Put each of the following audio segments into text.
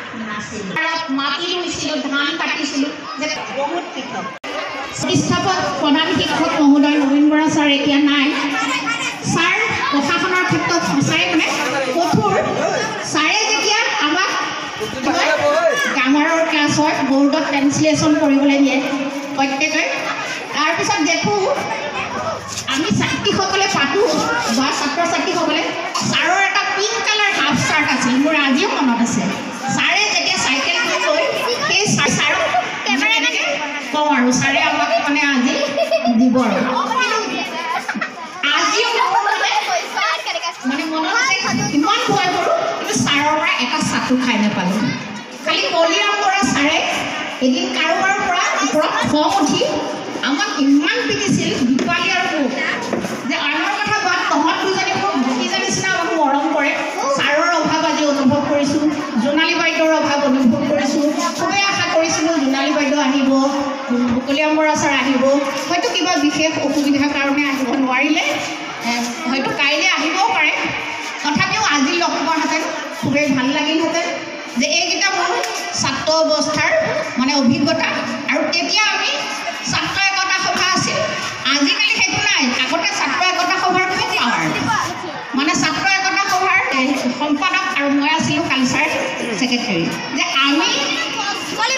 মাটি ৰুইছিলোঁ, ধান কাটিছিলোঁ, বহুত পৃথক। প্ৰতিষ্ঠাপক প্ৰধান শিক্ষক মহোদয় নবীন বৰা ছাৰ এতিয়া নাই। ছাৰ প্ৰশাসনৰ ক্ষেত্ৰত সঁচাই মানে কঠোৰ। ছাৰে যেতিয়া আমাক গ্ৰামাৰৰ ক্লাছত বৰ্ডত ট্ৰেঞ্চলেশ্যন কৰিবলৈ দিয়ে প্ৰত্যেকে, তাৰপিছত দেখোঁ আমি ছাত্ৰীসকলে পাতোঁ বা ছাত্ৰ ছাত্ৰীসকলে ছাৰৰ এটা পিংক কালাৰ হাফ চাৰ্ট আছিল, মোৰ আজিও মনত আছে। ছাৰে যেতিয়া চাইকেল লৈ সেই ছাৰক কেমেৰা এনেকৈ কওঁ আৰু ছাৰে আমাক মানে আজি দিব আৰু আজিও মানে মনত আছে। ইমান ভয় কৰোঁ, কিন্তু ছাৰৰ পৰা এটা চাটু খাই নাপালোঁ। খালি কলিৰাম বৰা ছাৰে এদিন কাৰোবাৰ পৰা ওপৰত খং উঠি আমাক ইমান পিটিছিল দীপালী আৰু মোক যে আনৰ কথা বাদ, তহঁত দুজনী মোক ভতিজা নিচিনা আমাক মৰম কৰে। ছাৰৰ অভাৱ আজি অনুভৱ কৰিছোঁ, জোনালী বাইদেউৰ অভাৱ অনুভৱ কৰিছোঁ। খুবেই আশা কৰিছিলোঁ জোনালী বাইদেউ আহিব, কলিৰাম বৰা ছাৰ আহিব। হয়তো কিবা বিশেষ অসুবিধাৰ কাৰণে আহিব নোৱাৰিলে, হয়তো কাইলৈ আহিবও পাৰে। তথাপিও আজি লগ পোৱাহেঁতেন খুবেই ভাল লাগিলহেঁতেন যে এইকেইটা মোৰ ছাত্ৰ অৱস্থাৰ মানে অভিজ্ঞতা। আৰু তেতিয়া আমি ছাত্ৰ একতা সভা আছিল, আজিকালি সেইটো নাই। আগতে ছাত্ৰ একতা সভাৰ খুব পাৱাৰ, মানে ছাত্ৰ একতা সভাৰ সম্পাদক আৰু মই আছিলোঁ কালচাৰ ছেক্ৰেটেৰী। যে আমি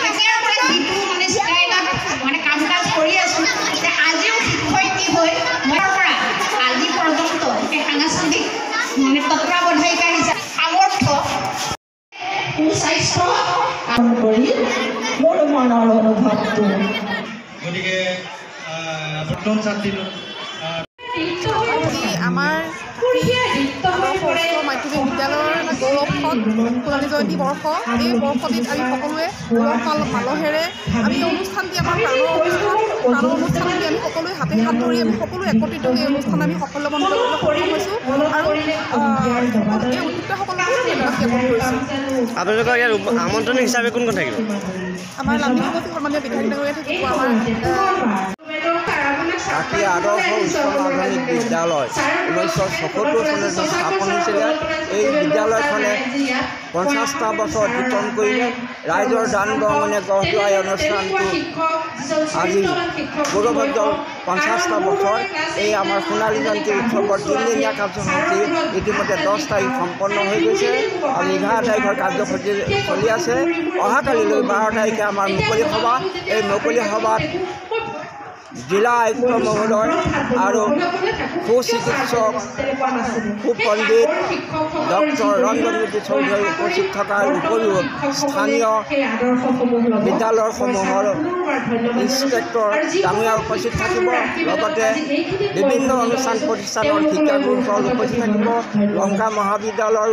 তেতিয়াৰ পৰা যিটো মানে ষ্টাইলত মানে কাম কাজ কৰি আছোঁ, যে আজিও শিক্ষয়িত্ৰী হৈ মই পৰা আজি পৰ্যন্ত এই সাংস্কৃতিক মানে তত্ত্বাৱধায়িকা হিচাপে সামৰ্থ্য সুস্বাস্থ্য কাম কৰি মোৰ মনৰ অনুভৱটো। গতিকে বৰ্তমান ছাত্ৰীটো আমাৰ মাধ্যমিক বিদ্যালয়ৰ গৌৰৱখন সোণালী জয়ন্তী বৰ্ষ। এই বৰ্ষটিত আমি সকলোৱে উলহ মালহেৰে আমি অনুষ্ঠানটি আমাৰ প্ৰাণৰ অনুষ্ঠানটি আমি সকলোৱে হাতে হাত ধৰি আমি সকলো একত্ৰিত এই অনুষ্ঠান আমি সফলমণ্ডিত কৰিবলৈ সক্ষম হৈছোঁ। আৰু এই উদ্যোক্তাসকলক ধন্যবাদ জ্ঞাপন কৰিছোঁ। আপোনালোকৰ ইয়াৰ আমন্ত্ৰণ হিচাপে কোন কোন থাকিব? আমাৰ লাম্বী সমষ্টিৰ সন্মানীয় বিধায়ক ডাঙৰীয়া থাকিব, আমাৰ কাকী আদৰ্শ উচ্চ মাধ্যমিক বিদ্যালয় 1976 চনত স্থাপন হৈছিলে। এই বিদ্যালয়খনে 50টা বছৰ অতিক্ৰম কৰিলে। ৰাইজৰ দান বৰঙণে গঢ় লোৱা এই অনুষ্ঠানটো আজি গৌৰৱোজ্জ্বল 50টা বছৰ। এই আমাৰ সোণালী জয়ন্তী উৎসৱৰ 3দিনীয়া কাৰ্যসূচী ইতিমধ্যে 10 তাৰিখ সম্পন্ন হৈ গৈছে আৰু 11 তাৰিখৰ কাৰ্যসূচী চলি আছে। অহাকালিলৈ 12 তাৰিখে আমাৰ মুকলি সভা। এই মুকলি সভাত জিলা আয়ুক্ত মহোদয় আৰু সুচিকিৎসক সুপণ্ডিত ডক্টৰ ৰঞ্জনজ্যোতি চৌধুৰী উপস্থিত থকাৰ উপৰিও স্থানীয় বিদ্যালয়সমূহৰ ইনস্পেক্টৰ ডাঙৰীয়া উপস্থিত থাকিব। লগতে বিভিন্ন অনুষ্ঠান প্ৰতিষ্ঠানৰ শিক্ষাগুৰুসকল উপস্থিত থাকিব। লংকা মহাবিদ্যালয়ৰ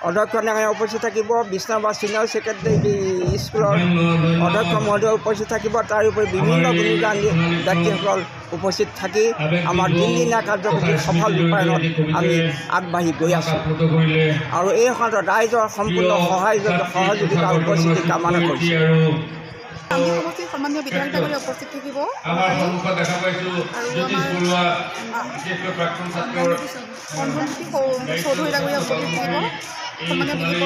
অধ্যক্ষ ডাঙৰীয়া উপস্থিত থাকিব। বিষ্ণুবাদ ছিনিয়ৰ ছেক্ৰেটাৰী স্কুলৰ অধ্যক্ষ মহোদয় উপস্থিত থাকিব। তাৰ উপৰি বিভিন্ন গুণীগান ব্যক্তিসকল উপস্থিত থাকি আমাৰ 3দিনীয়া কাৰ্যসূচী সফল ৰূপায়ণত আমি আগবাঢ়ি গৈ আছোঁ আৰু এই সন্দৰ্ভত ৰাইজৰ সম্পূৰ্ণ সহযোগিতা উপস্থিতি কামনা কৰিছোঁ। সমষ্টিৰ সন্মানীয় বিধায়ক ডাঙৰীয়া উপস্থিত থাকিব আৰু আমাৰ চৌধুৰী ডাঙৰীয়া উপস্থিত থাকিব। সন্মানীয় বিধি